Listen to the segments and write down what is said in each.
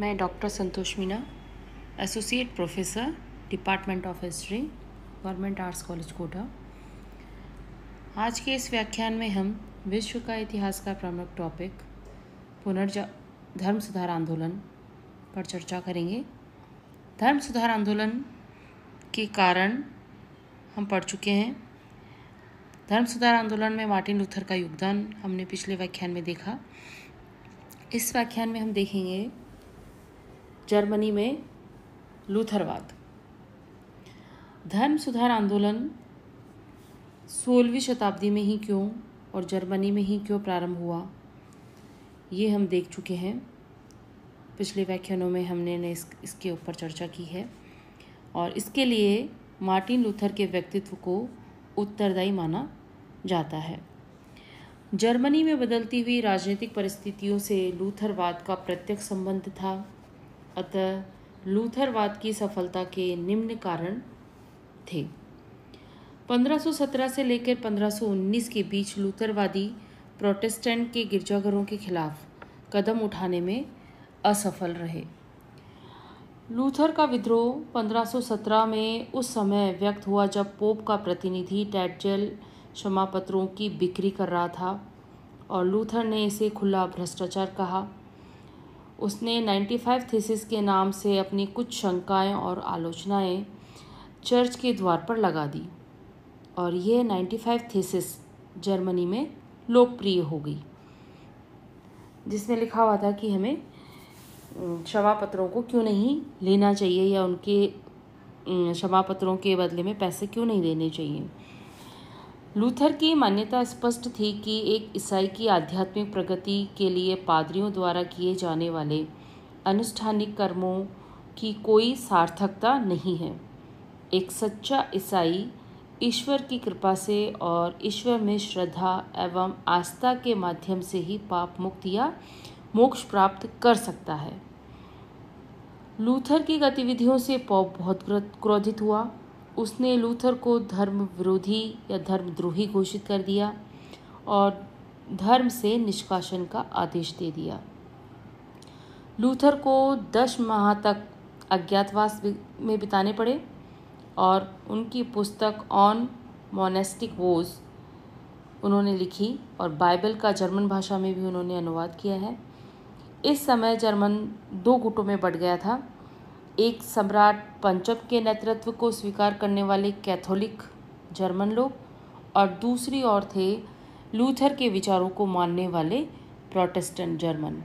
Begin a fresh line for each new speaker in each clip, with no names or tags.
मैं doctor Santosh Meena, associate professor, department of history, government arts college Kota. आज के इस व्याख्यान में हम विश्व का इतिहास का प्रमुख टॉपिक धर्म सुधार आंदोलन पर चर्चा करेंगे। धर्म सुधार आंदोलन के कारण हम पढ़ चुके हैं। धर्म सुधार आंदोलन में मार्टिन लूथर का योगदान हमने पिछले व्याख्यान में देखा। इस व्याख्यान में हम देखेंगे जर्मनी में लूथरवाद। धर्म सुधार आंदोलन 16वीं शताब्दी में ही क्यों और जर्मनी में ही क्यों प्रारंभ हुआ, ये हम देख चुके हैं। पिछले व्याख्यानों में हमने इसके ऊपर चर्चा की है और इसके लिए मार्टिन लूथर के व्यक्तित्व को उत्तरदायी माना जाता है। जर्मनी में बदलती हुई राजनीतिक परिस्थितियों से लूथरवाद का प्रत्यक्ष संबंध था। अतः लूथरवाद की सफलता के निम्न कारण थे। 1517 से लेकर 1519 के बीच लूथरवादी प्रोटेस्टेंट के गिरजाघरों के खिलाफ कदम उठाने में असफल रहे। लूथर का विद्रोह 1517 में उस समय व्यक्त हुआ जब पोप का प्रतिनिधि टैटजेल क्षमा पत्रों की बिक्री कर रहा था और लूथर ने इसे खुला भ्रष्टाचार कहा। उसने 95 थीसिस के नाम से अपनी कुछ शंकाएं और आलोचनाएं चर्च के द्वार पर लगा दी और ये 95 थीसिस जर्मनी में लोकप्रिय हो गई, जिसमें लिखा हुआ था कि हमें क्षमा पत्रों को क्यों नहीं लेना चाहिए या उनके क्षमा पत्रों के बदले में पैसे क्यों नहीं देने चाहिए। लूथर की मान्यता स्पष्ट थी कि एक ईसाई की आध्यात्मिक प्रगति के लिए पादरियों द्वारा किए जाने वाले अनुष्ठानिक कर्मों की कोई सार्थकता नहीं है। एक सच्चा ईसाई ईश्वर की कृपा से और ईश्वर में श्रद्धा एवं आस्था के माध्यम से ही पाप मुक्त या मोक्ष प्राप्त कर सकता है। लूथर की गतिविधियों से पोप बहुत क्रोधित हुआ। उसने लूथर को धर्म विरोधी या धर्मद्रोही घोषित कर दिया और धर्म से निष्कासन का आदेश दे दिया। लूथर को 10 माह तक अज्ञातवास में बिताने पड़े और उनकी पुस्तक ऑन मोनेस्टिक वोज उन्होंने लिखी और बाइबल का जर्मन भाषा में भी उन्होंने अनुवाद किया है। इस समय जर्मन 2 गुटों में बंट गया था। एक सम्राट पंचम के नेतृत्व को स्वीकार करने वाले कैथोलिक जर्मन लोग और दूसरी ओर थे लूथर के विचारों को मानने वाले प्रोटेस्टेंट जर्मन।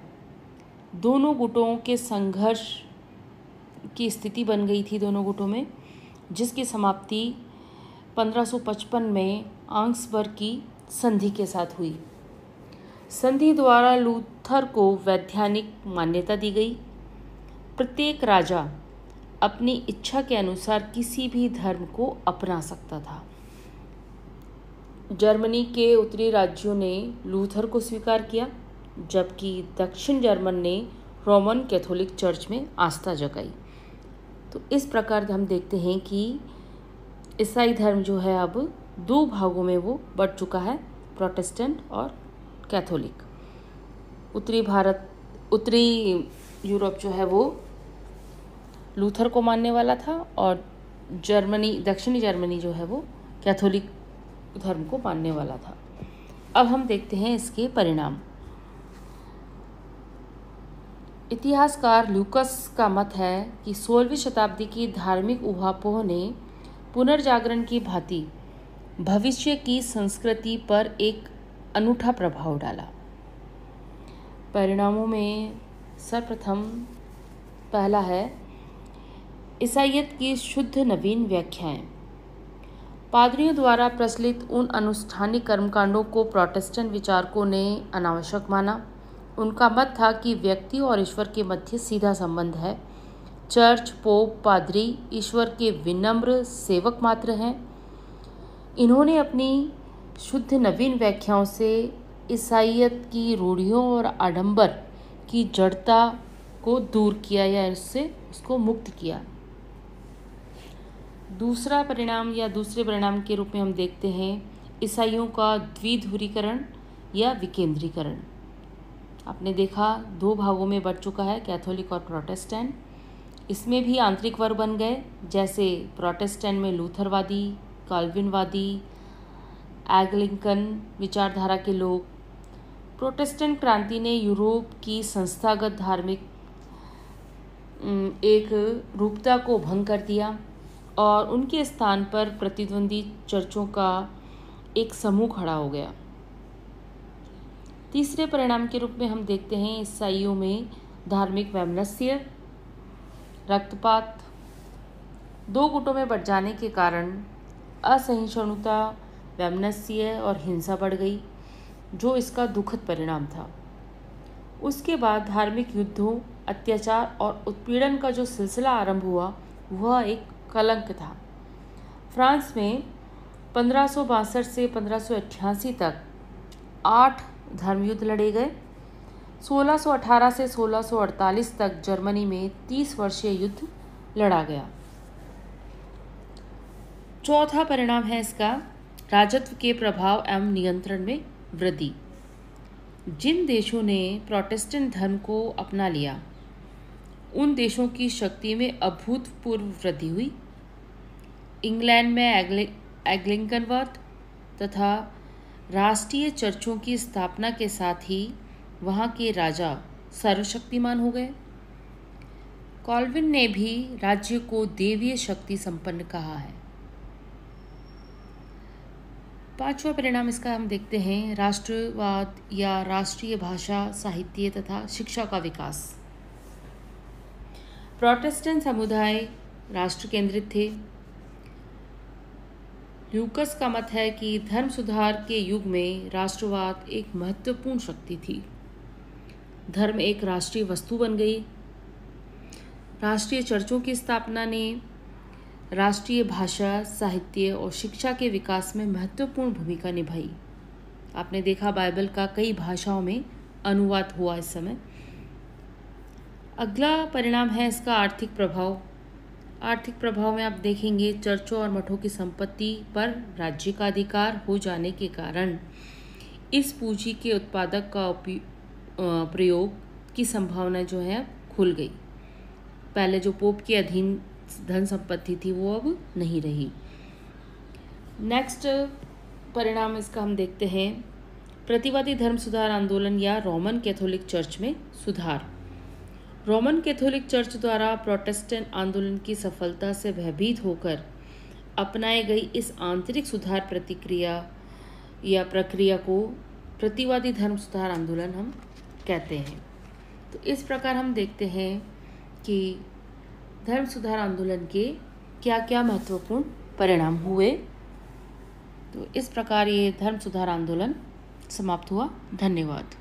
दोनों गुटों के संघर्ष की स्थिति बन गई थी दोनों गुटों में, जिसकी समाप्ति 1555 में आंग्सबर्ग की संधि के साथ हुई। संधि द्वारा लूथर को वैधानिक मान्यता दी गई। प्रत्येक राजा अपनी इच्छा के अनुसार किसी भी धर्म को अपना सकता था। जर्मनी के उत्तरी राज्यों ने लूथर को स्वीकार किया, जबकि दक्षिण जर्मन ने रोमन कैथोलिक चर्च में आस्था जगाई। तो इस प्रकार हम देखते हैं कि ईसाई धर्म जो है अब 2 भागों में वो बंट चुका है, प्रोटेस्टेंट और कैथोलिक। उत्तरी यूरोप जो है वो लूथर को मानने वाला था और दक्षिणी जर्मनी जो है वो कैथोलिक धर्म को मानने वाला था। अब हम देखते हैं इसके परिणाम। इतिहासकार लूकस का मत है कि 16वीं शताब्दी की धार्मिक उहापोह ने पुनर्जागरण की भांति भविष्य की संस्कृति पर एक अनूठा प्रभाव डाला। परिणामों में सर्वप्रथम पहला है ईसाईयत की शुद्ध नवीन व्याख्याएं। पादरियों द्वारा प्रचलित उन अनुष्ठानिक कर्मकांडों को प्रोटेस्टेंट विचारकों ने अनावश्यक माना। उनका मत था कि व्यक्ति और ईश्वर के मध्य सीधा संबंध है। चर्च, पोप, पादरी ईश्वर के विनम्र सेवक मात्र हैं। इन्होंने अपनी शुद्ध नवीन व्याख्याओं से ईसाईयत की रूढ़ियों और आडंबर की जड़ता को दूर किया या उसको मुक्त किया। दूसरे परिणाम के रूप में हम देखते हैं ईसाइयों का द्विध्रुवीकरण या विकेंद्रीकरण। आपने देखा 2 भागों में बट चुका है, कैथोलिक और प्रोटेस्टेंट। इसमें भी आंतरिक वर्ग बन गए, जैसे प्रोटेस्टेंट में लूथरवादी, काल्विनवादी, एंग्लिकन विचारधारा के लोग। प्रोटेस्टेंट क्रांति ने यूरोप की संस्थागत धार्मिक एक रूपता को भंग कर दिया और उनके स्थान पर प्रतिद्वंदी चर्चों का एक समूह खड़ा हो गया। तीसरे परिणाम के रूप में हम देखते हैं ईसाइयों में धार्मिक वैमनस्य, रक्तपात। 2 गुटों में बंट जाने के कारण असहिष्णुता, वैमनस्य और हिंसा बढ़ गई, जो इसका दुखद परिणाम था। उसके बाद धार्मिक युद्धों, अत्याचार और उत्पीड़न का जो सिलसिला आरंभ हुआ वह एक कलंक था। फ्रांस में 1562 से 1588 तक 8 धर्मयुद्ध लड़े गए। 1618 से 1648 तक जर्मनी में 30 वर्षीय युद्ध लड़ा गया। चौथा परिणाम है इसका राजत्व के प्रभाव एवं नियंत्रण में वृद्धि। जिन देशों ने प्रोटेस्टेंट धर्म को अपना लिया उन देशों की शक्ति में अभूतपूर्व वृद्धि हुई। इंग्लैंड में एंग्लिकनवाद तथा राष्ट्रीय चर्चों की स्थापना के साथ ही वहाँ के राजा सर्वशक्तिमान हो गए। कॉल्विन ने भी राज्य को देवीय शक्ति संपन्न कहा है। 5वां परिणाम इसका हम देखते हैं राष्ट्रवाद या राष्ट्रीय भाषा, साहित्य तथा शिक्षा का विकास। प्रोटेस्टेंट समुदाय राष्ट्र केंद्रित थे। ल्यूकस का मत है कि धर्म सुधार के युग में राष्ट्रवाद एक महत्वपूर्ण शक्ति थी। धर्म एक राष्ट्रीय वस्तु बन गई। राष्ट्रीय चर्चों की स्थापना ने राष्ट्रीय भाषा, साहित्य और शिक्षा के विकास में महत्वपूर्ण भूमिका निभाई। आपने देखा बाइबल का कई भाषाओं में अनुवाद हुआ इस समय। अगला परिणाम है इसका आर्थिक प्रभाव। आर्थिक प्रभाव में आप देखेंगे चर्चों और मठों की संपत्ति पर राज्य का अधिकार हो जाने के कारण इस पूंजी के उत्पादक का प्रयोग की संभावना जो है खुल गई। पहले जो पोप के अधीन धन संपत्ति थी वो अब नहीं रही। नेक्स्ट परिणाम इसका हम देखते हैं प्रतिवादी धर्म सुधार आंदोलन या रोमन कैथोलिक चर्च में सुधार। रोमन कैथोलिक चर्च द्वारा प्रोटेस्टेंट आंदोलन की सफलता से भयभीत होकर अपनाई गई इस आंतरिक सुधार प्रतिक्रिया या प्रक्रिया को प्रतिवादी धर्म सुधार आंदोलन हम कहते हैं। तो इस प्रकार हम देखते हैं कि धर्म सुधार आंदोलन के क्या क्या महत्वपूर्ण परिणाम हुए। तो इस प्रकार ये धर्म सुधार आंदोलन समाप्त हुआ। धन्यवाद।